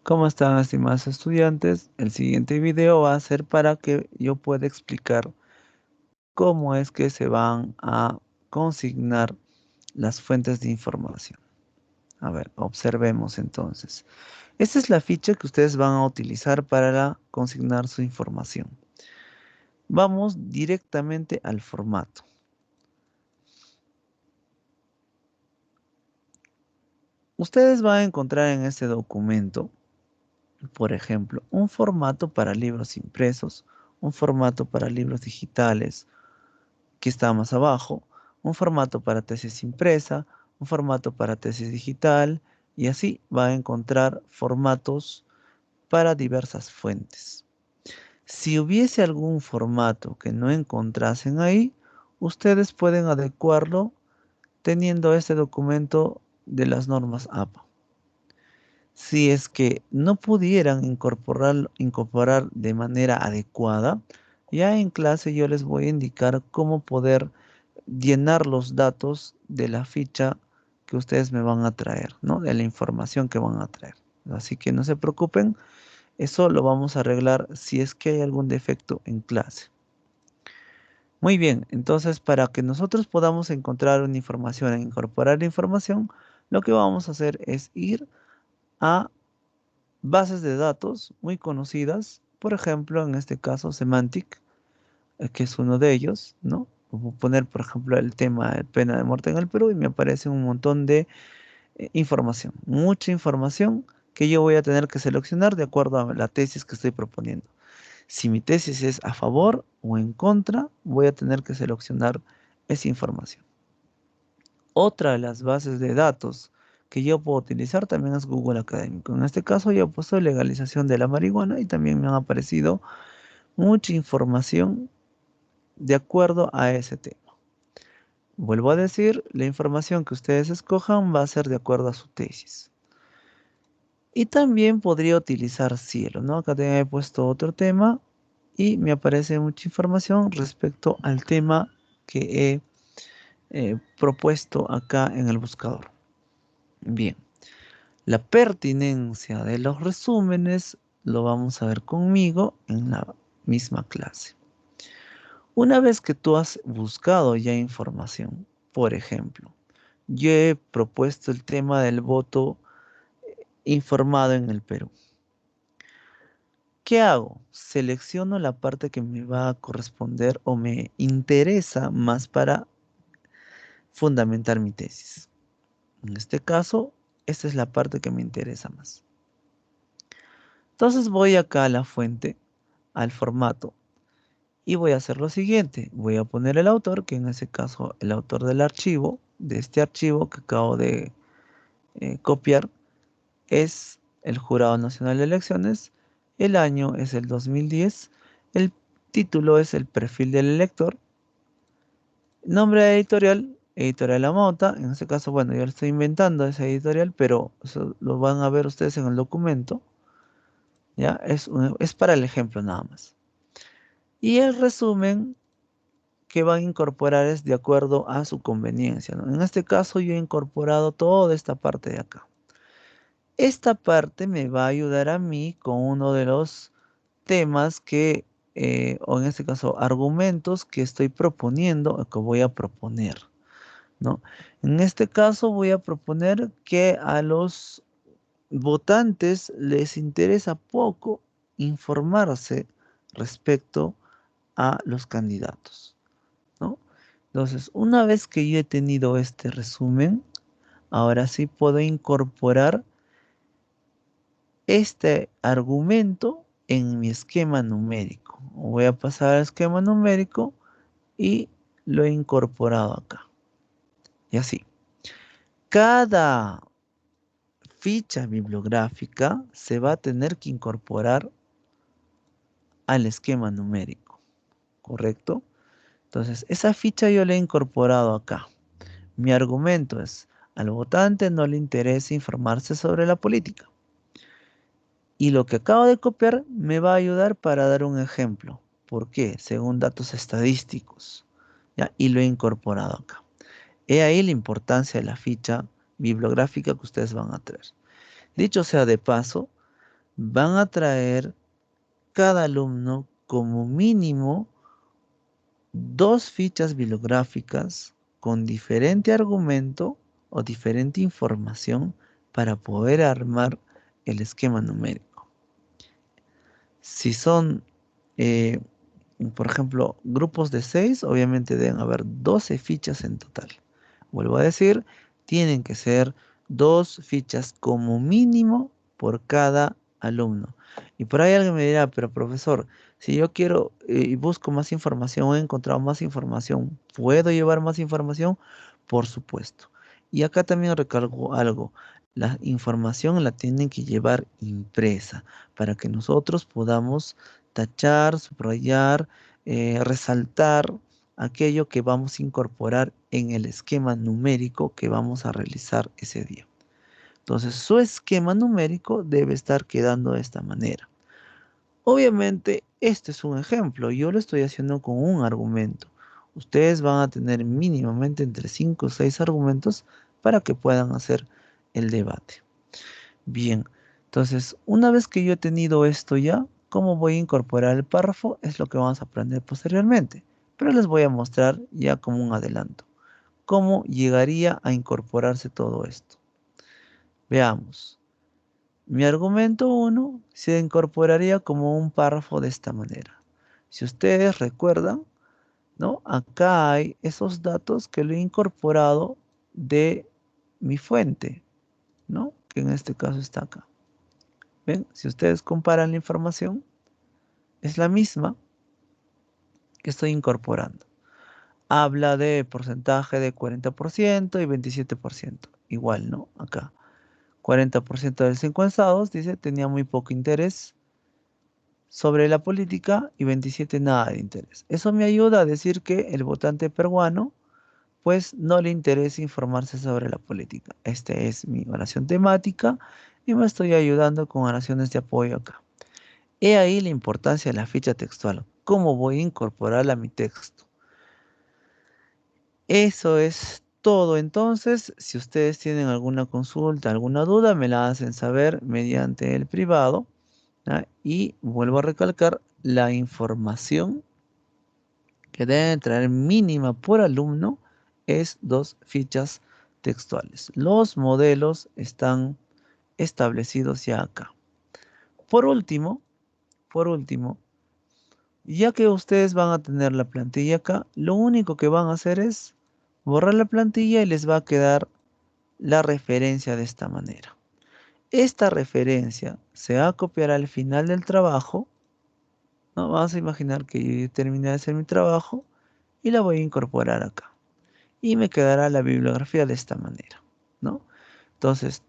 ¿Cómo están, estimados estudiantes? El siguiente video va a ser para que yo pueda explicar cómo es que se van a consignar las fuentes de información. A ver, observemos entonces. Esta es la ficha que ustedes van a utilizar para consignar su información. Vamos directamente al formato. Ustedes van a encontrar en este documento, por ejemplo, un formato para libros impresos, un formato para libros digitales, que está más abajo, un formato para tesis impresa, un formato para tesis digital, y así va a encontrar formatos para diversas fuentes. Si hubiese algún formato que no encontrasen ahí, ustedes pueden adecuarlo teniendo este documento de las normas APA. Si es que no pudieran incorporar de manera adecuada, ya en clase yo les voy a indicar cómo poder llenar los datos de la ficha que ustedes me van a traer, ¿no? De la información que van a traer. Así que no se preocupen, eso lo vamos a arreglar si es que hay algún defecto en clase. Muy bien, entonces para que nosotros podamos encontrar una información e incorporar la información, lo que vamos a hacer es ir a bases de datos muy conocidas, por ejemplo, en este caso Semantic, que es uno de ellos, ¿no? Voy a poner, por ejemplo, el tema de pena de muerte en el Perú y me aparece un montón de información, mucha información que yo voy a tener que seleccionar de acuerdo a la tesis que estoy proponiendo. Si mi tesis es a favor o en contra, voy a tener que seleccionar esa información. Otra de las bases de datos que yo puedo utilizar también es Google Académico. En este caso yo he puesto legalización de la marihuana y también me han aparecido mucha información de acuerdo a ese tema. Vuelvo a decir, la información que ustedes escojan va a ser de acuerdo a su tesis. Y también podría utilizar cielo, ¿no? Acá también he puesto otro tema y me aparece mucha información respecto al tema que he propuesto acá en el buscador. Bien, la pertinencia de los resúmenes lo vamos a ver conmigo en la misma clase. Una vez que tú has buscado ya información, por ejemplo, yo he propuesto el tema del voto informado en el Perú. ¿Qué hago? Selecciono la parte que me va a corresponder o me interesa más para fundamentar mi tesis. En este caso, esta es la parte que me interesa más. Entonces voy acá a la fuente, al formato, y voy a hacer lo siguiente. Voy a poner el autor, que en ese caso el autor del archivo, de este archivo que acabo de copiar, es el Jurado Nacional de Elecciones, el año es el 2010, el título es el perfil del elector, nombre de editorial, Editorial La Mota, en este caso, bueno, yo lo estoy inventando esa editorial, pero eso lo van a ver ustedes en el documento, ¿ya? Es para el ejemplo nada más. Y el resumen que van a incorporar es de acuerdo a su conveniencia, ¿no? En este caso yo he incorporado toda esta parte de acá. Esta parte me va a ayudar a mí con uno de los temas que, o en este caso, argumentos que estoy proponiendo o que voy a proponer, ¿no? En este caso voy a proponer que a los votantes les interesa poco informarse respecto a los candidatos, ¿no? Entonces, una vez que yo he tenido este resumen, ahora sí puedo incorporar este argumento en mi esquema numérico. Voy a pasar al esquema numérico y lo he incorporado acá. Y así. Cada ficha bibliográfica se va a tener que incorporar al esquema numérico, ¿correcto? Entonces, esa ficha yo la he incorporado acá. Mi argumento es, al votante no le interesa informarse sobre la política. Y lo que acabo de copiar me va a ayudar para dar un ejemplo. ¿Por qué? Según datos estadísticos. ¿Ya? Y lo he incorporado acá. He ahí la importancia de la ficha bibliográfica que ustedes van a traer. Dicho sea de paso, van a traer cada alumno como mínimo 2 fichas bibliográficas con diferente argumento o diferente información para poder armar el esquema numérico. Si son, eh, por ejemplo, grupos de 6, obviamente deben haber 12 fichas en total. Vuelvo a decir, tienen que ser 2 fichas como mínimo por cada alumno. Y por ahí alguien me dirá, pero profesor, si yo quiero y busco más información o he encontrado más información, ¿puedo llevar más información? Por supuesto. Y acá también recalco algo. La información la tienen que llevar impresa para que nosotros podamos tachar, subrayar, resaltar aquello que vamos a incorporar en el esquema numérico que vamos a realizar ese día. Entonces, su esquema numérico debe estar quedando de esta manera. Obviamente, este es un ejemplo. Yo lo estoy haciendo con un argumento. Ustedes van a tener mínimamente entre 5 o 6 argumentos para que puedan hacer el debate. Bien, entonces, una vez que yo he tenido esto ya, ¿cómo voy a incorporar el párrafo? Es lo que vamos a aprender posteriormente. Pero les voy a mostrar ya como un adelanto. ¿Cómo llegaría a incorporarse todo esto? Veamos. Mi argumento 1 se incorporaría como un párrafo de esta manera. Si ustedes recuerdan, ¿no? Acá hay esos datos que lo he incorporado de mi fuente, ¿no? Que en este caso está acá. ¿Ven? Si ustedes comparan la información, es la misma que estoy incorporando. Habla de porcentaje de 40% y 27%. Igual, ¿no? Acá. 40% de los encuestados, dice, tenía muy poco interés sobre la política y 27 nada de interés. Eso me ayuda a decir que el votante peruano pues no le interesa informarse sobre la política. Esta es mi oración temática y me estoy ayudando con oraciones de apoyo acá. He ahí la importancia de la ficha textual. ¿Cómo voy a incorporarla a mi texto? Eso es todo entonces. Si ustedes tienen alguna consulta, alguna duda, me la hacen saber mediante el privado. ¿Ah? Y vuelvo a recalcar, la información que deben traer mínima por alumno es 2 fichas textuales. Los modelos están establecidos ya acá. Por último, por último, ya que ustedes van a tener la plantilla acá, lo único que van a hacer es borrar la plantilla y les va a quedar la referencia de esta manera. Esta referencia se va a copiar al final del trabajo, ¿no? Vamos a imaginar que yo terminé de hacer mi trabajo y la voy a incorporar acá. Y me quedará la bibliografía de esta manera, ¿no? Entonces,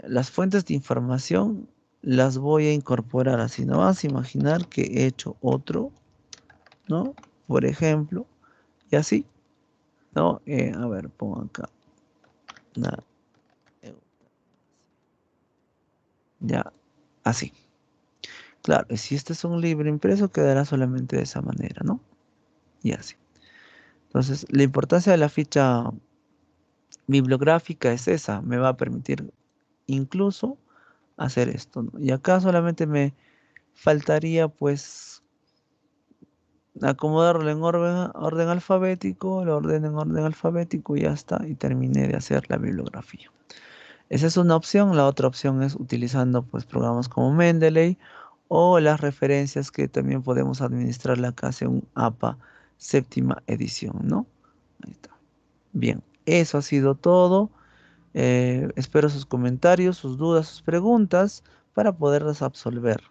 las fuentes de información las voy a incorporar así. No vas a imaginar que he hecho otro, ¿no? Por ejemplo, y así, ¿no? A ver, pongo acá. Ya, así. Claro, y si este es un libro impreso, quedará solamente de esa manera, ¿no? Y así. Entonces, la importancia de la ficha bibliográfica es esa. Me va a permitir incluso hacer esto, ¿no? Y acá solamente me faltaría, pues, acomodarlo en orden alfabético, lo ordeno en orden alfabético y ya está. Y terminé de hacer la bibliografía. Esa es una opción. La otra opción es utilizando, pues, programas como Mendeley o las referencias que también podemos administrarla acá según APA séptima edición, ¿no? Ahí está. Bien, eso ha sido todo. Espero sus comentarios, sus dudas, sus preguntas para poderlas absolver.